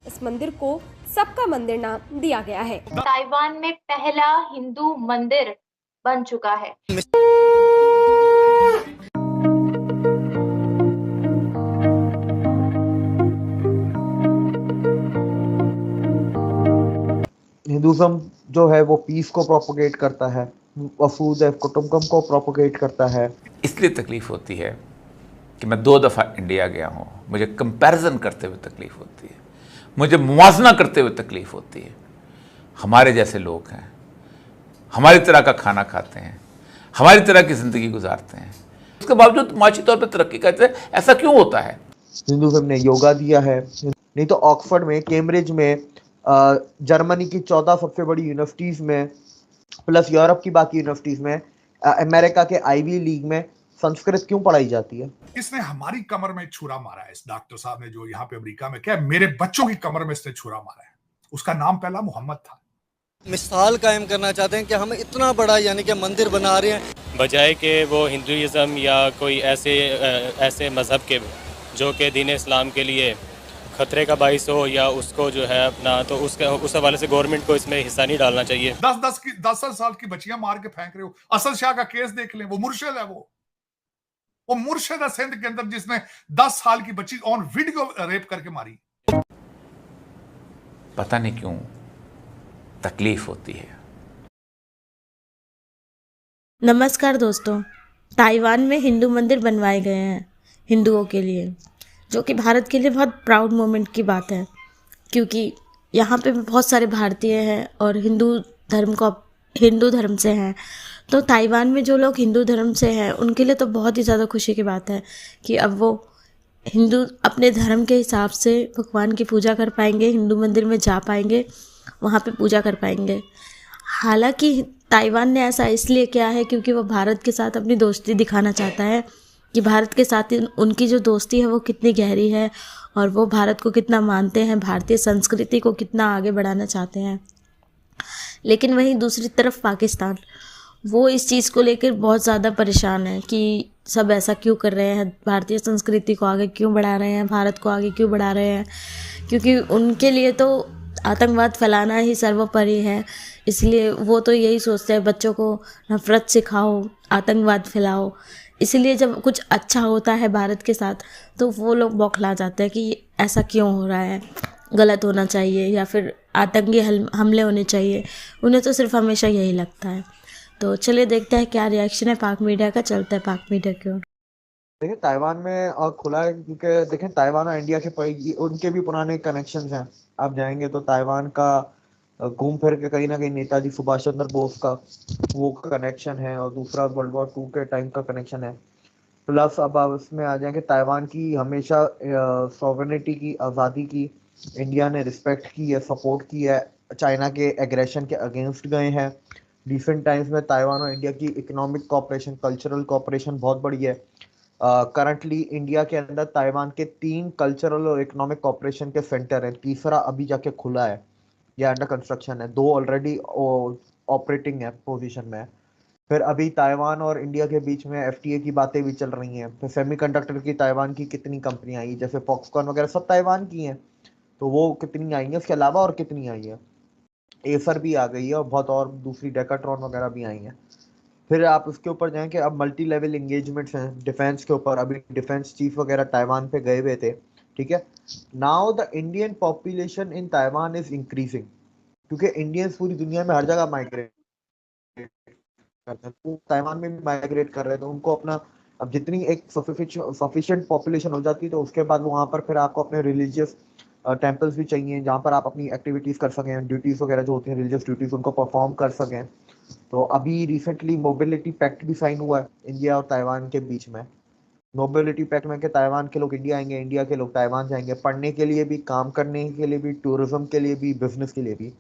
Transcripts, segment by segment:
इस मंदिर को सबका मंदिर नाम दिया गया है। ताइवान में पहला हिंदू मंदिर बन चुका है। हिंदुज्म जो है वो पीस को प्रोपोगेट करता है, वसुधैव कुटुंबकम को प्रोपोगेट करता है। इसलिए तकलीफ होती है कि मैं 2 दफ़ा इंडिया गया हूँ, मुझे कंपैरिजन करते हुए तकलीफ होती है, मुझे मुवाजना करते हुए तकलीफ होती है। हमारे जैसे लोग हैं, हमारी तरह का खाना खाते हैं, हमारी तरह की ज़िंदगी गुजारते हैं, उसके बावजूद माशी तौर पर तरक्की करते हैं। ऐसा क्यों होता है? हिंदुज्म ने योगा दिया है, नहीं तो ऑक्सफोर्ड में, कैम्ब्रिज में, जर्मनी की 14 सबसे बड़ी यूनिवर्सिटीज में, प्लस यूरोप की बाकी यूनिवर्सिटीज में, अमेरिका के आईवी लीग में संस्कृत क्यों पढ़ाई जाती है? इसने हमारी कमर में छुरा मारा है, इस डॉक्टर साहब ने, जो यहाँ पे अमेरिका में, क्या मेरे बच्चों की कमर में इसने छुरा मारा है। उसका नाम पहला मोहम्मद था। मिसाल कायम करना चाहते हैं कि हम इतना बड़ा यानी कि मंदिर बना रहे हैं, बजाय कि वो हिंदुइज़्म या कोई ऐसे मज़हब के जो कि दीन इस्लाम के लिए ख़तरे का बाइस हो या उसको जो है अपना, तो उस हवाले से गवर्नमेंट को इसमें हिस्सा नहीं डालना चाहिए। 10 साल की बच्चियां मार के फेंक रहे हो। असद शाह का केस देख लें, वो मुर्शिद है, वो मुर्शिद है सिंध के अंदर, जिसने 10 साल की बच्ची ऑन वीडियो रेप करके मारी। पता नहीं क्यों तकलीफ होती है। नमस्कार दोस्तों, ताइवान में हिंदू मंदिर बनवाए गए हैं हिंदुओं के लिए, जो कि भारत के लिए बहुत प्राउड मोमेंट की बात है, क्योंकि यहाँ पे बहुत सारे भारतीय हैं और हिंदू धर्म से हैं। तो ताइवान में जो लोग हिंदू धर्म से हैं उनके लिए तो बहुत ही ज़्यादा खुशी की बात है कि अब वो हिंदू अपने धर्म के हिसाब से भगवान की पूजा कर पाएंगे, हिंदू मंदिर में जा पाएंगे, वहाँ पे पूजा कर पाएंगे। हालांकि ताइवान ने ऐसा इसलिए किया है क्योंकि वो भारत के साथ अपनी दोस्ती दिखाना चाहता है कि भारत के साथ उनकी जो दोस्ती है वो कितनी गहरी है और वो भारत को कितना मानते हैं, भारतीय संस्कृति को कितना आगे बढ़ाना चाहते हैं। लेकिन वहीं दूसरी तरफ पाकिस्तान, वो इस चीज़ को लेकर बहुत ज़्यादा परेशान है कि सब ऐसा क्यों कर रहे हैं, भारतीय संस्कृति को आगे क्यों बढ़ा रहे हैं, भारत को आगे क्यों बढ़ा रहे हैं, क्योंकि उनके लिए तो आतंकवाद फैलाना ही सर्वोपरि है। इसलिए वो तो यही सोचते हैं बच्चों को नफरत सिखाओ, आतंकवाद फैलाओ। इसलिए जब कुछ अच्छा होता है भारत के साथ तो वो लोग बौखला जाते हैं कि ऐसा क्यों हो रहा है, गलत होना चाहिए या फिर आतंकी हमले होने चाहिए। उन्हें तो सिर्फ हमेशा यही लगता है। तो चलिए देखते हैं क्या रिएक्शन है पाक मीडिया का। चलता है पाक मीडिया की ओर। देखिए, ताइवान में खुला है क्योंकि देखें, ताइवान और इंडिया के उनके भी पुराने कनेक्शंस हैं। आप जाएंगे तो ताइवान का घूम फिर के कहीं ना कहीं नेताजी सुभाष चंद्र बोस का वो कनेक्शन है और दूसरा वर्ल्ड वॉर 2 के टाइम का कनेक्शन है। प्लस अब आप उसमें आ जाएंगे, ताइवान की हमेशा सॉवरेनिटी की, आज़ादी की इंडिया ने रिस्पेक्ट की है, सपोर्ट की है, चाइना के एग्रेशन के अगेंस्ट गए हैं। रिसेंट टाइम्स में ताइवान और इंडिया की इकोनॉमिक कॉपरेशन, कल्चरल कॉपरेशन बहुत बड़ी है। करंटली इंडिया के अंदर ताइवान के 3 कल्चरल और इकोनॉमिक कॉपरेशन के सेंटर हैं, तीसरा अभी जाके खुला है या अंडर कंस्ट्रक्शन है, 2 ऑलरेडी ऑपरेटिंग है, पोजीशन में है। फिर अभी ताइवान और इंडिया के बीच में एफटीए की बातें भी चल रही हैं। फिर सेमीकंडक्टर की ताइवान की कितनी कंपनियां आई, जैसे फॉक्सकॉन वगैरह सब ताइवान की हैं, तो वो कितनी आई हैं, उसके अलावा और कितनी आई है, एसर भी आ गई है और बहुत और दूसरी डेकाट्रॉन वगैरह भी आई हैं। फिर आप उसके ऊपर जाएं कि अब मल्टी लेवल एंगेजमेंट्स हैं डिफेंस के ऊपर। अभी डिफेंस चीफ वगैरह ताइवान पे गए हुए थे, ठीक है। Now the Indian population in Taiwan is increasing, क्योंकि इंडियंस पूरी दुनिया में हर जगह माइग्रेट करते हैं, तो ताइवान में भी माइग्रेट कर रहे हैं। तो उनको अपना, अब जितनी एक सफिशिएंट पॉपुलेशन हो जाती है तो उसके बाद वहाँ पर फिर आपको अपने रिलीजियस टेम्पल्स भी चाहिए जहाँ पर आप अपनी एक्टिविटीज़ कर सकें, ड्यूटीज़ वगैरह जो होती हैं रिलीजियस ड्यूटीज़, उनको परफॉर्म कर सकें। तो अभी रिसेंटली मोबिलिटी पैक्ट भी साइन हुआ है इंडिया और ताइवान के बीच में। मोबिलिटी पैक्ट में कि ताइवान के लोग इंडिया आएंगे, इंडिया के लोग ताइवान जाएंगे, पढ़ने के लिए भी, काम करने के लिए भी, टूरिज्म के लिए भी, बिजनेस के लिए भी।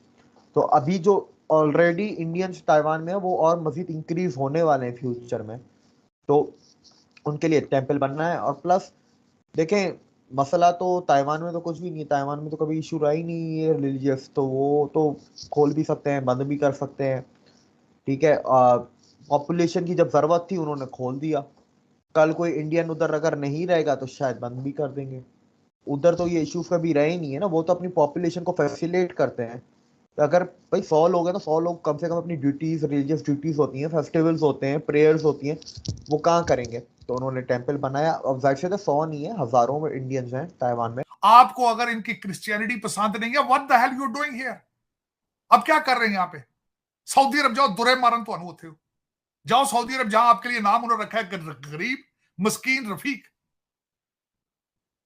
तो अभी जो ऑलरेडी इंडियंस ताइवान में है वो और मजीद इंक्रीज होने वाले हैं फ्यूचर में, तो उनके लिए टेम्पल बनना है। और प्लस देखें, मसला तो ताइवान में तो कुछ भी नहीं, ताइवान में तो कभी इशू रहा ही नहीं है रिलीजियस, तो वो तो खोल भी सकते हैं, बंद भी कर सकते हैं, ठीक है। पॉपुलेशन की जब जरूरत थी उन्होंने खोल दिया, कल कोई इंडियन उधर अगर नहीं रहेगा तो शायद बंद भी कर देंगे। उधर तो ये इश्यूज कभी रहे ही नहीं है ना, वो तो अपनी पॉपुलेशन को फैसिलिटेट करते हैं। तो अगर भाई 100 लोग हैं तो 100 लोग कम से कम अपनी ड्यूटीज, रिलीजियस ड्यूटीज होती हैं, फेस्टिवल्स होते हैं, प्रेयर्स होती हैं, वो कहाँ करेंगे? तो उन्होंने टेम्पल बनाया। अब जाहिर सी बात है 100 नहीं है, हजारों में इंडियंस हैं ताइवान में। आपको अगर इनकी क्रिश्चियनिटी पसंद नहीं है, what the hell you doing here? अब क्या कर रहे हैं यहाँ पे? सऊदी अरब जाओ, दुरे मारन तो होते हो, जाओ सऊदी अरब, जहां आपके लिए नाम उन्होंने रखा है गरीब मस्कीन रफीक,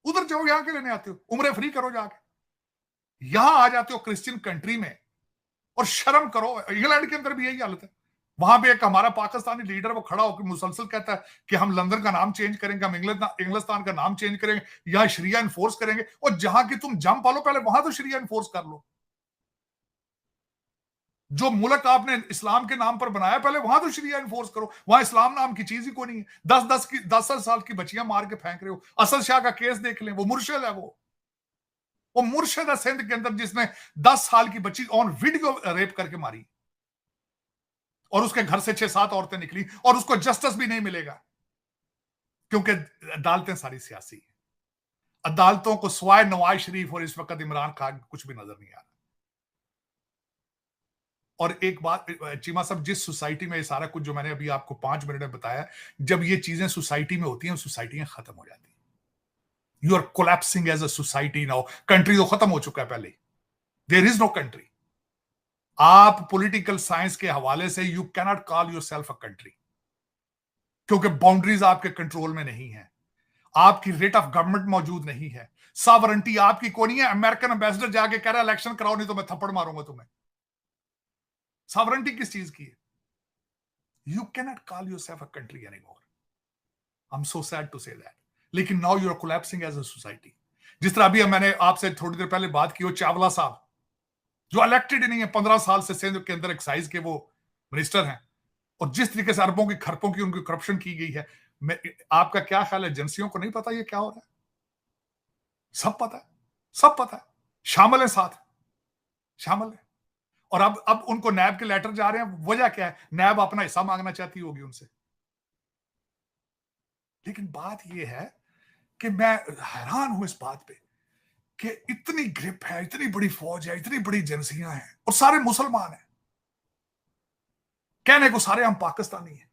उधर जाओ, यहां के लेने आते हो? उम्र फ्री करो जाके, यहां आ जाते हो क्रिश्चियन कंट्री में, और शर्म करो। इंग्लैंड के अंदर भी यही हालत है। वहां पे एक हमारा पाकिस्तानी लीडर वो खड़ा होकर मुसलसल कहता है कि हम लंदन का नाम चेंज करेंगे, हम इंग्लिस्तान का नाम चेंज करेंगे, यहां शरिया इन्फोर्स करेंगे। और जहां की तुम जम पालो, पहले वहां तो शरिया इन्फोर्स कर लो। जो मुल्क आपने इस्लाम के नाम पर बनाया, पहले वहां तो शरिया इन्फोर्स करो। वहां इस्लाम नाम की चीज ही कोई नहीं है। 10 साल की बच्चियां मार के फेंक रहे हो। असद शाह का केस देख लें, वो मुर्शिद है। वो मुर्शिद है सिंध के अंदर, जिसने 10 साल की बच्ची ऑन वीडियो रेप करके मारी, और उसके घर से 6-7 औरतें निकली, और उसको जस्टिस भी नहीं मिलेगा, क्योंकि अदालतें सारी सियासी हैं। अदालतों को सिवाय नवाज शरीफ और इस वक्त इमरान खान कुछ भी नजर नहीं आ रहा। और एक बात चीमा साहब, जिस सोसाइटी में ये सारा कुछ जो मैंने अभी आपको 5 मिनट में बताया, जब ये चीजें सोसाइटी में होती हैं, सोसाइटियां खत्म हो जाती हैं। You are collapsing as a society now. Country तो खत्म हो चुका है पहले, देयर इज नो कंट्री। आप पॉलिटिकल साइंस के हवाले से you cannot call yourself a country, क्योंकि बाउंड्रीज आपके कंट्रोल में नहीं है, आपकी रेट ऑफ गवर्नमेंट मौजूद नहीं है, सॉवरेंटी आपकी कोई नहीं है। अमेरिकन एम्बेसडर जाके कह रहा है इलेक्शन कराओ, नहीं तो मैं थप्पड़ मारूंगा तुम्हें। सॉवरेंटी किस चीज की है? You cannot call yourself a country anymore. I am so sad to say that. लेकिन now you are collapsing as a society. जिस तरह अभी मैंने आपसे थोड़ी देर पहले बात की, वो चावला साहब जो इलेक्टेड नहीं है, 15 साल से सिंध के अंदर एक्साइज के वो मिनिस्टर हैं, और जिस तरीके से अरबों की खरबों की उनकी करप्शन की गई है, आपका क्या ख्याल है? एजेंसियों को नहीं पता ये क्या हो रहा है? सब पता है, सब पता है, शामिल है, साथ शामिल है। और अब उनको नैब के लेटर जा रहे हैं। वजह क्या है? नैब अपना हिस्सा मांगना चाहती होगी उनसे। लेकिन बात यह है कि मैं हैरान हूं इस बात पे कि इतनी ग्रिप है, इतनी बड़ी फौज है, इतनी बड़ी एजेंसियां हैं, और सारे मुसलमान हैं। कहने को सारे हम पाकिस्तानी हैं।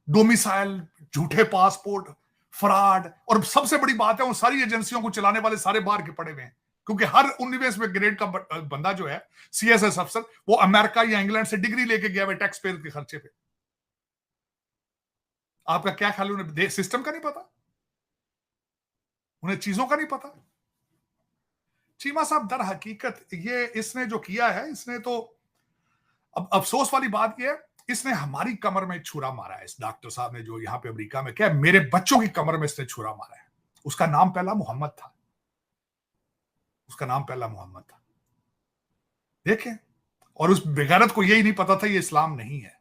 डोमिसाइल, झूठे पासपोर्ट, फ्रॉड, और सबसे बड़ी बात है, उन सारी एजेंसियों को चलाने वाले सारे बाहर के पड़े हुए हैं। क्योंकि हर 19वें ग्रेड का बंदा जो है सीएसएस अफसर, वो अमेरिका या इंग्लैंड से डिग्री लेके गया हुआ टैक्स पेयर के खर्चे पे। आपका क्या ख्याल है? उन्हें सिस्टम का नहीं पता, उन्हें चीजों का नहीं पता। चीमा साहब, दर हकीकत ये इसने जो किया है, इसने तो, अब अफसोस वाली बात यह है, इसने हमारी कमर में छुरा मारा है। इस डॉक्टर साहब ने जो यहां पे अमेरिका में, क्या मेरे बच्चों की कमर में इसने छुरा मारा है। उसका नाम पहला मोहम्मद था, उसका नाम पहला मोहम्मद था, देखें। और उस बेगैरत को यही नहीं पता था ये इस्लाम नहीं है।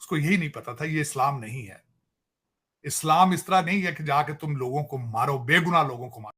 उसको यही नहीं पता था ये इस्लाम नहीं है। इस्लाम इस तरह नहीं है कि जाके तुम लोगों को मारो, बेगुनाह लोगों को मारो।